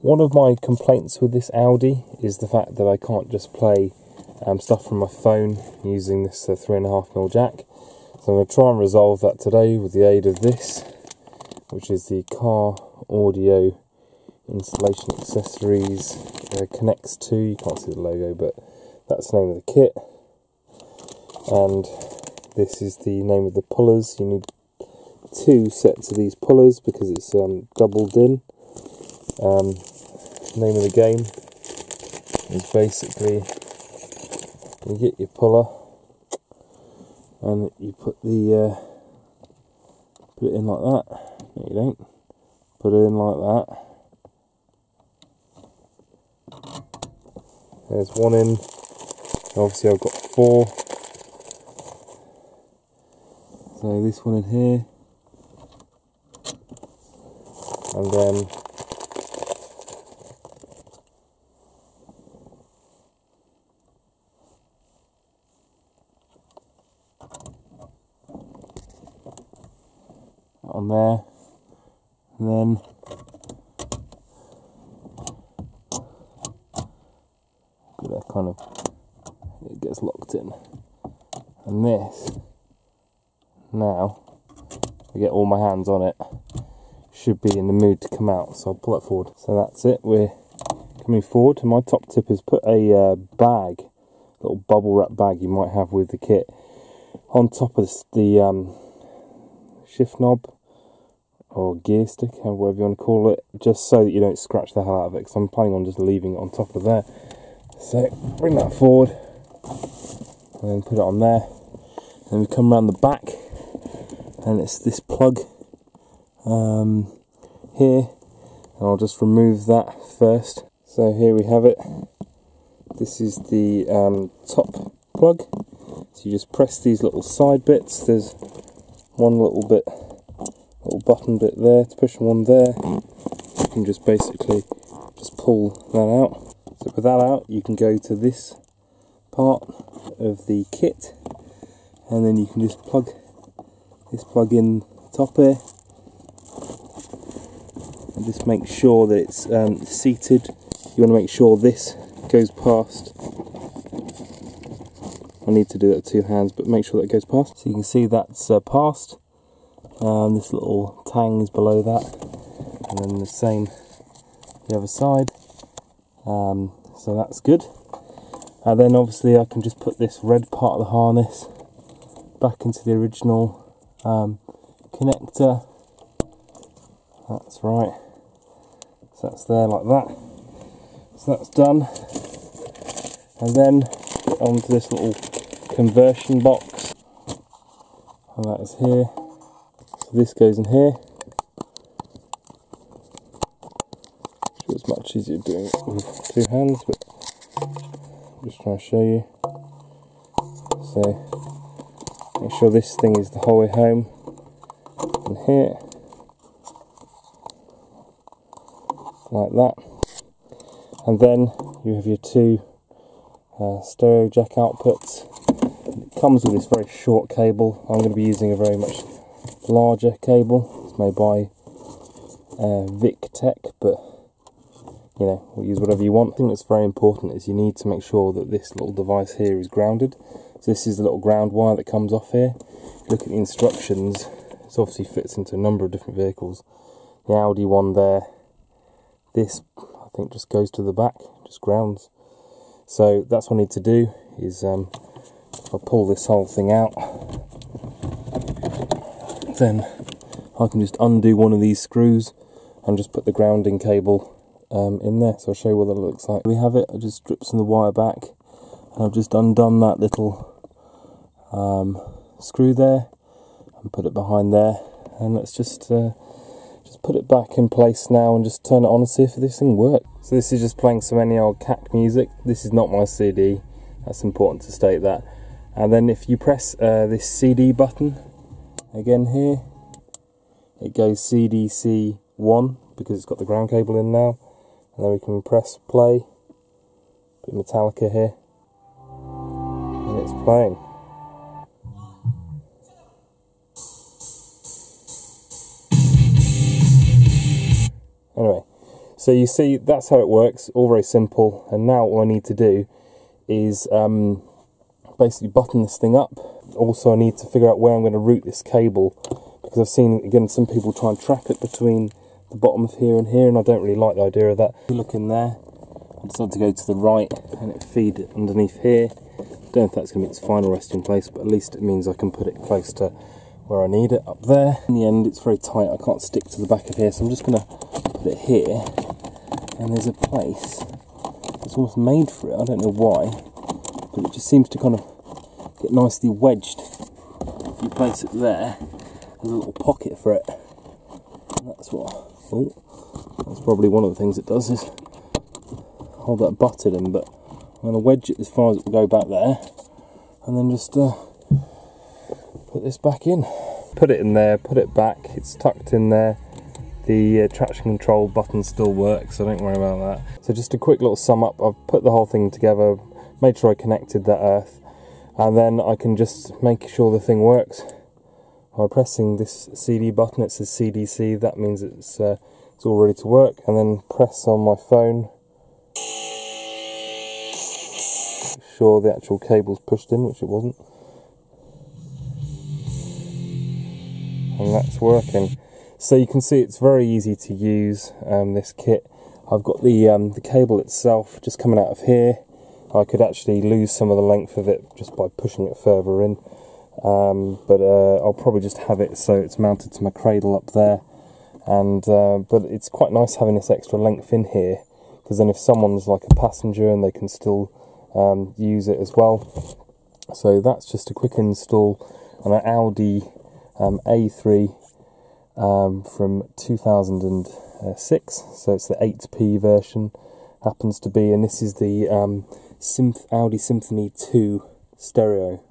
One of my complaints with this Audi is the fact that I can't just play stuff from my phone using this 3.5mm jack. So I'm going to try and resolve that today with the aid of this, which is the Car Audio Installation Accessories Connects 2. You can't see the logo, but that's the name of the kit. And this is the name of the pullers. You need 2 sets of these pullers because it's doubled in. Name of the game is basically you get your puller and you put it in like that. No, you don't. Put it in like that. There's one in. Obviously I've got 4. So this one in here. And then on there, and then that kind of it gets locked in, and this now I get all my hands on it, should be in the mood to come out, so I'll pull it forward. So that's it, we're coming forward. And my top tip is put a bag, little bubble wrap bag you might have with the kit, on top of the shift knob or gear stick, or whatever you want to call it, just so that you don't scratch the hell out of it, because I'm planning on just leaving it on top of there. So bring that forward and then put it on there. Then we come around the back and it's this plug here, and I'll just remove that first. So here we have it. This is the top plug. So you just press these little side bits. There's one little button bit there to push, one there. You can just basically just pull that out. So with that out, you can go to this part of the kit, and then you can just plug this plug in the top here, and just make sure that it's seated. You want to make sure this goes past. I need to do that with 2 hands, but make sure that it goes past. So you can see that's past. This little tang is below that, and then the same the other side. So that's good. And then obviously I can just put this red part of the harness back into the original connector. That's right. So that's there like that. So that's done. And then get onto this little conversion box, and that is here. So this goes in here. It's much easier doing it with 2 hands, but I'm just trying to show you. So make sure this thing is the whole way home, and here, like that. And then you have your 2 stereo jack outputs. It comes with this very short cable. I'm going to be using a very much larger cable. It's made by Vic Tech, but you know, we'll use whatever you want. The thing that's very important is you need to make sure that this little device here is grounded. So this is the little ground wire that comes off here. If you look at the instructions, this obviously fits into a number of different vehicles. The Audi one there, this I think just goes to the back, just grounds. So that's what I need to do, is if I pull this whole thing out, then I can just undo one of these screws and just put the grounding cable in there. So I'll show you what that looks like. We have it. I just stripped some of the wire back, and I've just undone that little screw there and put it behind there, and let's just put it back in place now and just turn it on and see if this thing works. So this is just playing some any old CAC music. This is not my CD, that's important to state that. And then if you press this CD button again here, it goes CDC1 because it's got the ground cable in now. And then we can press play, put Metallica here, and it's playing. Anyway, So you see, that's how it works, all very simple. And now all I need to do is basically button this thing up. Also I need to figure out where I'm going to route this cable, because I've seen, again, some people try and trap it between the bottom of here, and I don't really like the idea of that. If you look in there, I decided to go to the right and it feed it underneath here. Don't know if that's going to be its final resting place, but at least it means I can put it close to where I need it, up there. In the end, it's very tight, I can't stick to the back of here, so I'm just going to put it here, and there's a place that's almost made for it. I don't know why, but it just seems to kind of get nicely wedged. If you place it there, there's a little pocket for it, and that's probably one of the things it does, is hold that butted in. But I'm going to wedge it as far as it will go back there, and then just put this back in. Put it in there, put it back, it's tucked in there. The traction control button still works, so don't worry about that. So just a quick little sum up, I've put the whole thing together, made sure I connected that earth, and then I can just make sure the thing works by pressing this CD button. It says CDC, that means it's all ready to work, and then press on my phone. Make sure the actual cable's pushed in, which it wasn't. And that's working. So you can see it's very easy to use, this kit. I've got the cable itself just coming out of here. I could actually lose some of the length of it just by pushing it further in. But I'll probably just have it so it's mounted to my cradle up there. And but it's quite nice having this extra length in here, because then if someone's like a passenger, and they can still use it as well. So that's just a quick install on an Audi A3 from 2006, so it's the 8P version, happens to be, and this is the Audi Symphony 2 stereo.